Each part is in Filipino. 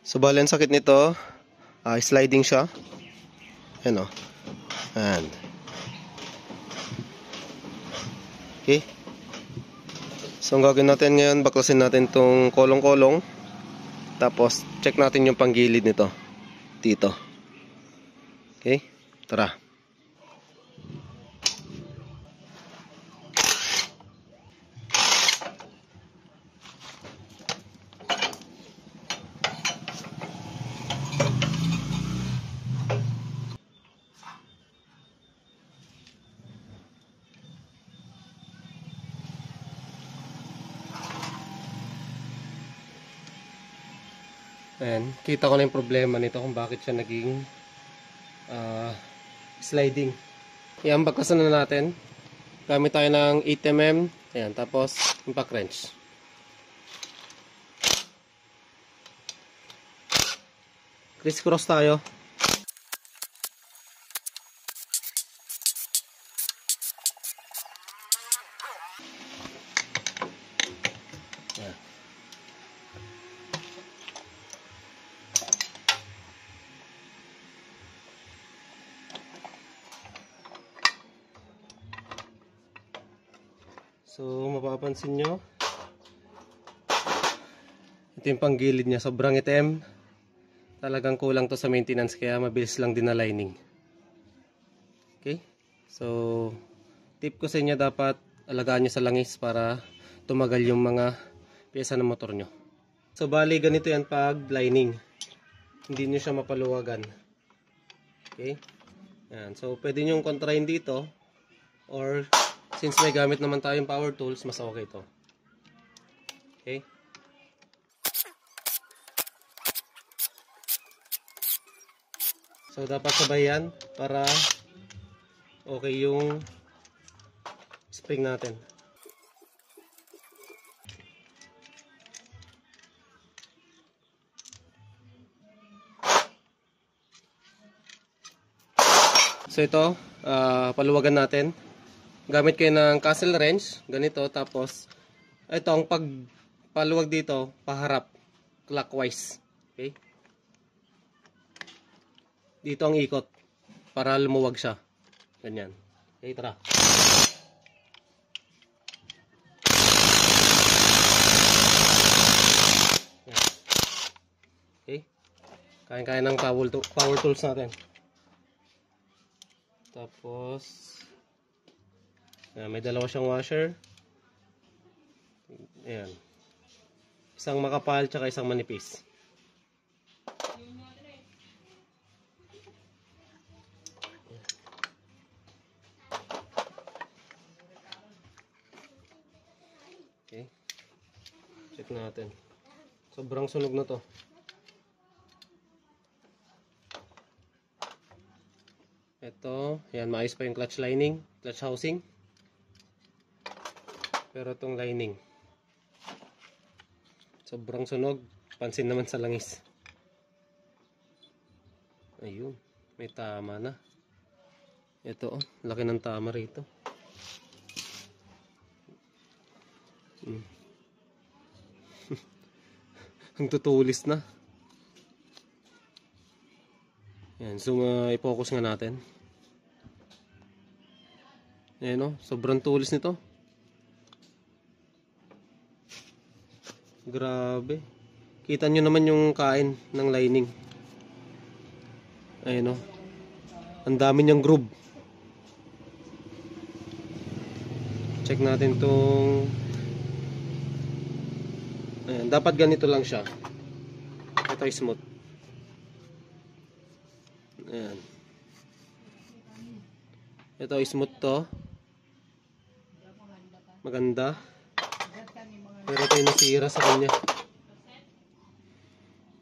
So bali ang sakit nito, sliding siya. Ayan o. Ayan. Okay. So ang gagawin natin ngayon, baklasin natin tong kolong-kolong. Tapos check natin yung panggilid nito dito. Okay, tara. Ayan, kita ko na yung problema nito kung bakit siya naging sliding. Ayan, baklasan na natin. Gamit tayo ng 8mm. Ayan, tapos impact wrench. Criss-cross tayo. Ayan. So, mapapansin nyo, ito yung panggilid niya, sobrang itim. Talagang kulang to sa maintenance, kaya mabilis lang din na lining. Okay, so tip ko sa inyo, dapat alagaan nyo sa langis para tumagal yung mga pyesa ng motor nyo. So bali ganito yan pag lining, hindi nyo siya mapaluwagan. Okay, yan. So pwede nyo kontrahin dito, or since may gamit naman tayong power tools, mas okay to. Okay. So dapat sabay yan para okay yung spring natin. So ito, paluwagan natin. Gamit kayo ng castle wrench, ganito. Tapos ito, ang pagpaluwag dito, paharap, clockwise. Okay? Dito ang ikot para lumuwag siya. Ganyan. Okay, tara. Okay. Kaya-kaya ng power tools natin. Tapos may dalawa siyang washer. Ayan. Isang makapal tsaka isang manipis. Okay. Check natin. Sobrang sunog na to. Ito, ayan, maayos pa yung clutch lining, clutch housing. Pero itong lining, sobrang sunog. Pansin naman sa langis. Ayun, may tama na. Ito, oh, laki ng tama rito. Ang tutulis na. Ayan, so i-focus nga natin. Ayan, oh, sobrang tulis nito. Grabe. Kita nyo naman yung kain ng lining. Ayan, oh. Ang dami niyang groove. Check natin tong... Ayan, dapat ganito lang siya. Ito ay smooth. Ayan. Ito ay smooth to. Maganda. Pero ito yung nasira sa kanya.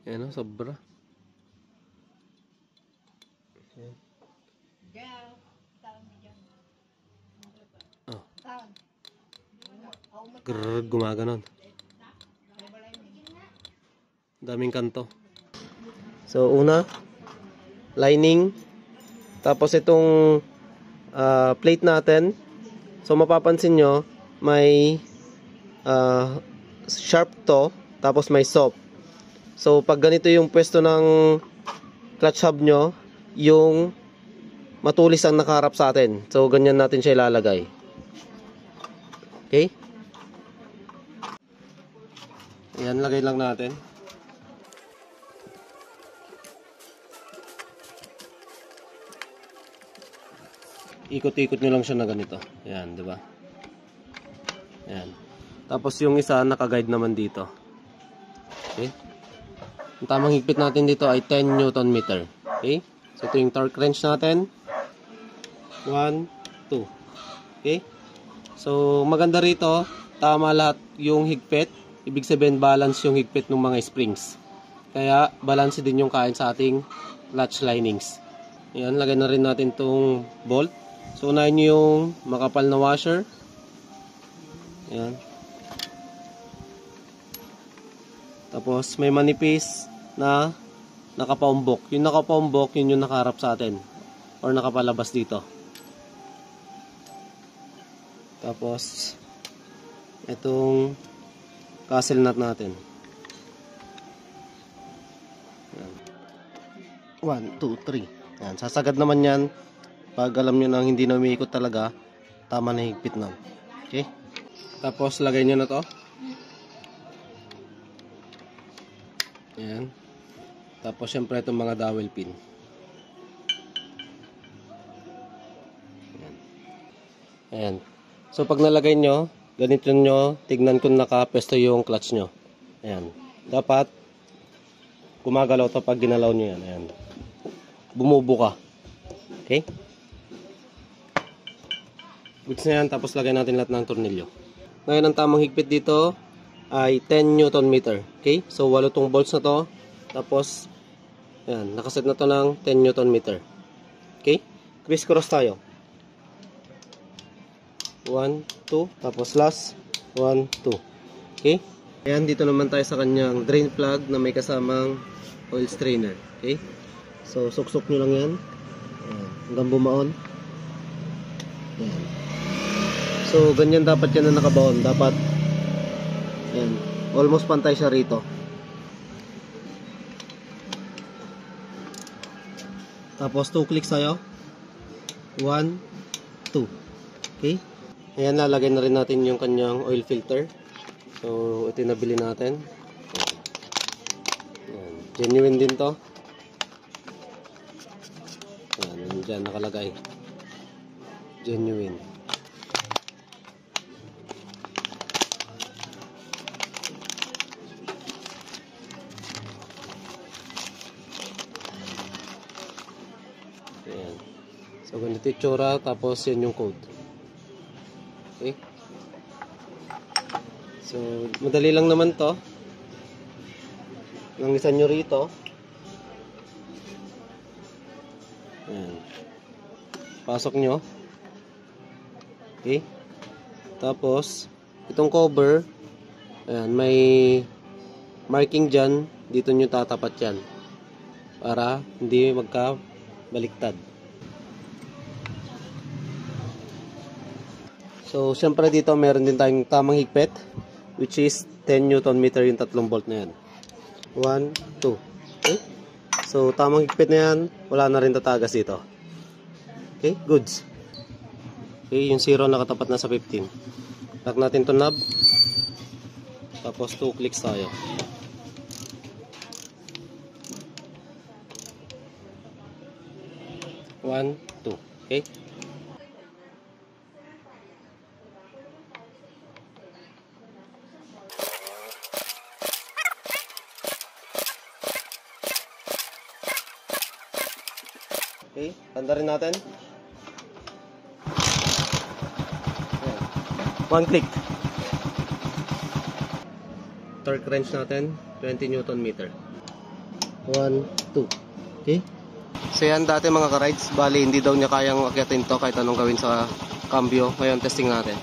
Ayan, oh, sobra. Ayan. Oh. Grrr, gumaganon. Daming kanto. So una, lining. Tapos itong plate natin. So mapapansin nyo, may sharp to, tapos may soft. So pag ganito yung pwesto ng clutch hub nyo, yung matulis ang nakaharap sa atin. So ganyan natin siya ilalagay. Okay? Ayan, lagay lang natin. Ikot-ikot nyo lang siya na ganito. Ayan, di ba? Ayan. Tapos yung isa naka-guide naman dito. Okay? Ang tamang higpit natin dito ay 10 Newton meter. Okay? So ito yung torque wrench natin. 1, 2. Okay? So maganda rito, tama lahat yung higpit. Ibig sabihin balance yung higpit ng mga springs. Kaya balance din yung kain sa ating clutch linings. Ayan, lagay na rin natin tong bolt. So unahin nyo yung makapal na washer. Ayan. Tapos may manipis na nakapaumbok. Yung nakapaumbok, yun yung nakaharap sa atin. Or nakapalabas dito. Tapos itong castle nut natin. 1, 2, 3. Ayan. Sasagad naman yan. Pag alam nyo nang hindi na umiikot talaga, tama na higpit na. Okay? Tapos lagay nyo na to. Ayan. Tapos syempre itong mga dowel pin. Ayan. Ayan. So pag nalagay nyo, ganito nyo, tignan kung nakapesto yung clutch nyo. Ayan. Dapat gumagalaw to pag ginalaw nyo yan. Ayan. Bumubuka. Okay? Goods na yan. Tapos lagay natin lahat ng tornilyo. Ngayon ang tamang higpit dito ay 10 Newton meter. Okay? So 8 tong bolts na to. Tapos ayan, nakaset na to ng 10 Newton meter. Okay? Criss-cross tayo. 1, 2, tapos last 1, 2. Okay? Ayan, dito naman tayo sa kanyang drain plug na may kasamang oil strainer. Okay? So suksok nyo lang yan. Ayan, hanggang bumaon. Ayan. So ganyan dapat yan na nakabaon. Dapat ayan, almost pantay siya rito. Tapos 2 clicks tayo. 1, 2. Okay? Ayan, lalagay na rin natin yung kanyang oil filter. So ito yung nabili natin. Ayan. Genuine din to. Ayan, dyan nakalagay. Genuine. Ayan. So ganito yung tsura, tapos yan yung code. Okay. So madali lang naman to. Langisan nyo rito. Ayan. Pasok nyo. Okay. Tapos itong cover, ayan, may marking dyan. Dito nyo tatapat yan para hindi magkabaliktad. So syempre dito meron din tayong tamang higpit, which is 10 Newton meter yung tatlong bolt na yan. 1, 2. Okay? So tamang higpit na yan, wala na rin tatagas dito. Okay, goods. Okay, yung 0 nakatapat na sa 15. Lock natin itong knob. Tapos 2 clicks tayo. One, two. Okay? Okay, tanda rin natin. Ayan. 1 click. Torque wrench natin, 20 Newton meter. 1, 2. Okay? So yan dati mga ka-rides, bali hindi daw niya kayang akyatin to kahit anong gawin sa cambio. Ngayon testing natin.